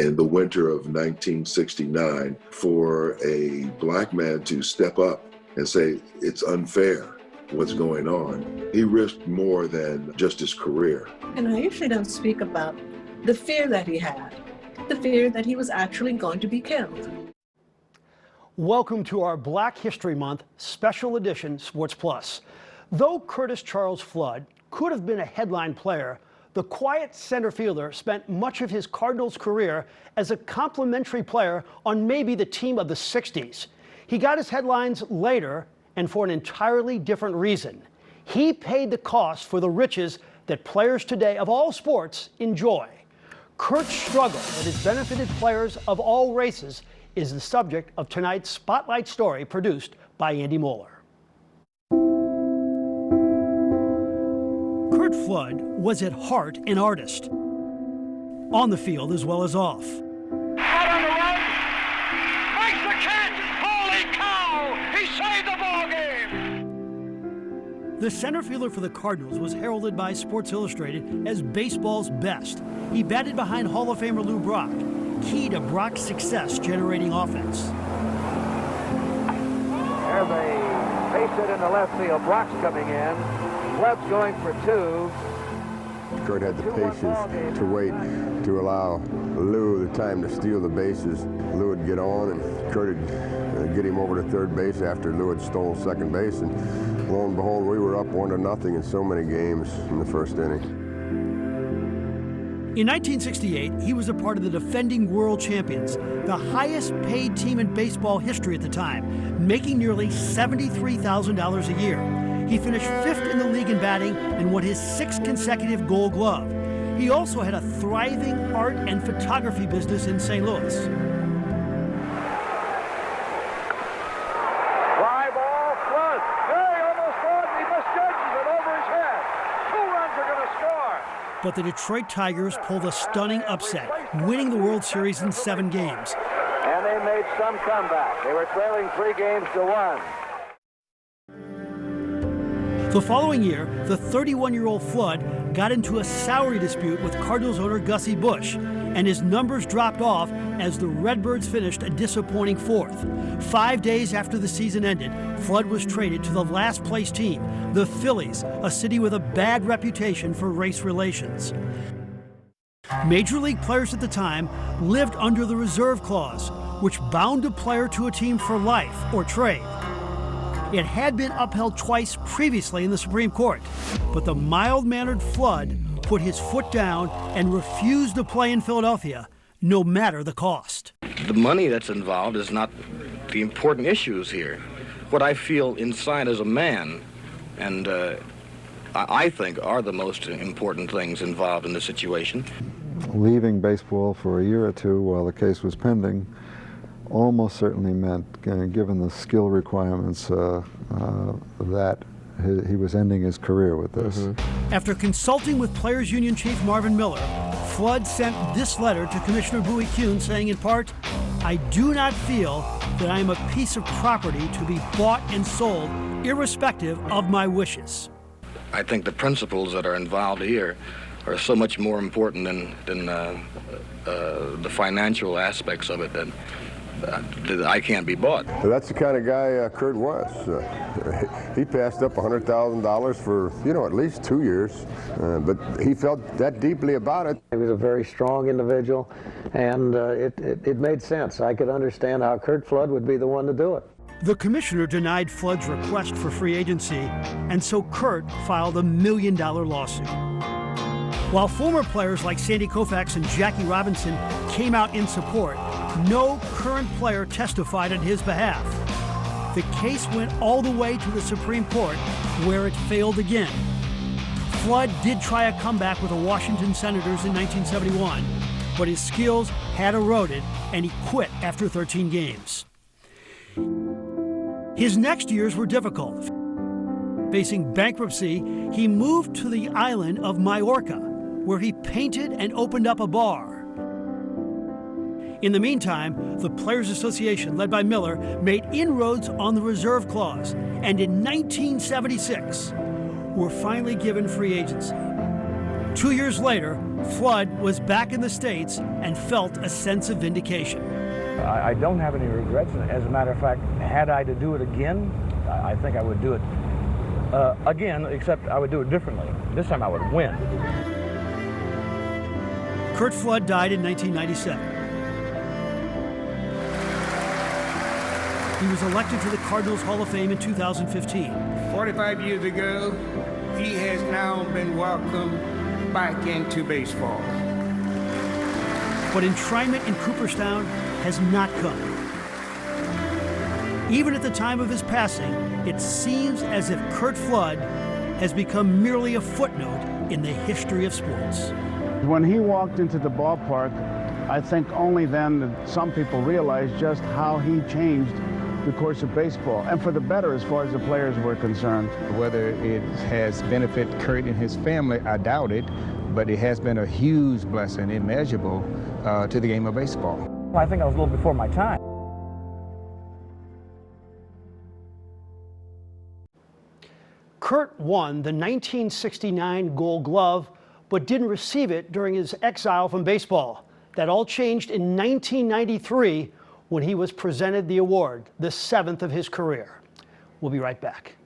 in the winter of 1969 for a black man to step up and say, it's unfair what's going on. He risked more than just his career. And I usually don't speak about the fear that he had, the fear that he was actually going to be killed. Welcome to our Black History Month special edition Sports Plus. Though Curtis Charles Flood could have been a headline player, the quiet center fielder spent much of his Cardinals career as a complimentary player on maybe the team of the 60s. He got his headlines later and for an entirely different reason. He paid the cost for the riches that players today of all sports enjoy. Curt's struggle that has benefited players of all races is the subject of tonight's Spotlight story produced by Andy Moeller. Curt Flood was at heart an artist, on the field as well as off. Out on the run, makes the catch, holy cow, he saved the ball game! The center fielder for the Cardinals was heralded by Sports Illustrated as baseball's best. He batted behind Hall of Famer Lou Brock, key to Brock's success generating offense. There's a base hit in the left field. Brock's coming in. Flood's going for two. Curt had the patience to wait to allow Lou the time to steal the bases. Lou would get on and Curt would get him over to third base after Lou had stolen second base. And lo and behold, we were up 1-0 in so many games in the first inning. In 1968, he was a part of the defending world champions, the highest paid team in baseball history at the time, making nearly $73,000 a year. He finished 5th in the league in batting and won his 6th consecutive Gold Glove. He also had a thriving art and photography business in St. Louis. Fly ball, Flood. Hey, almost caught, and he misjudges it over his head. 2 runs are going to score. But the Detroit Tigers pulled a stunning upset, winning the World Series in 7 games. And they made some comeback. They were trailing 3 games to 1. The following year, the 31-year-old Flood got into a salary dispute with Cardinals owner Gussie Busch, and his numbers dropped off as the Redbirds finished a disappointing 4th. 5 days after the season ended, Flood was traded to the last-place team, the Phillies, a city with a bad reputation for race relations. Major league players at the time lived under the reserve clause, which bound a player to a team for life or trade. It had been upheld twice previously in the Supreme Court, but the mild-mannered Flood put his foot down and refused to play in Philadelphia, no matter the cost. The money that's involved is not the important issues here. What I feel inside as a man, and I think are the most important things involved in the situation. Leaving baseball for a year or two while the case was pending almost certainly meant, given the skill requirements, that he was ending his career with this. After consulting with Players Union Chief Marvin Miller, Flood sent this letter to Commissioner Bowie Kuhn saying in part, "I do not feel that I am a piece of property to be bought and sold irrespective of my wishes." I think the principles that are involved here are so much more important than the financial aspects of it that I can't be bought. That's the kind of guy Curt was. He passed up $100,000 for, at least 2 years, but he felt that deeply about it. He was a very strong individual, and it made sense. I could understand how Curt Flood would be the one to do it. The commissioner denied Flood's request for free agency, and so Curt filed a $1 million lawsuit. While former players like Sandy Koufax and Jackie Robinson came out in support, no current player testified on his behalf. The case went all the way to the Supreme Court, where it failed again. Flood did try a comeback with the Washington Senators in 1971, but his skills had eroded, and he quit after 13 games. His next years were difficult. Facing bankruptcy, he moved to the island of Majorca, where he painted and opened up a bar. In the meantime, the Players Association, led by Miller, made inroads on the reserve clause, and in 1976, were finally given free agency. 2 years later, Flood was back in the States and felt a sense of vindication. I don't have any regrets. As a matter of fact, had I to do it again, I think I would do it again, except I would do it differently. This time I would win. Curt Flood died in 1997. He was elected to the Cardinals Hall of Fame in 2015. 45 years ago, he has now been welcomed back into baseball. But enshrinement in Cooperstown has not come. Even at the time of his passing, it seems as if Curt Flood has become merely a footnote in the history of sports. When he walked into the ballpark, I think only then that some people realized just how he changed the course of baseball, and for the better as far as the players were concerned. Whether it has benefited Curt and his family, I doubt it, but it has been a huge blessing, immeasurable, to the game of baseball. I think I was a little before my time. Curt won the 1969 Gold Glove, but didn't receive it during his exile from baseball. That all changed in 1993 when he was presented the award, the 7th of his career. We'll be right back.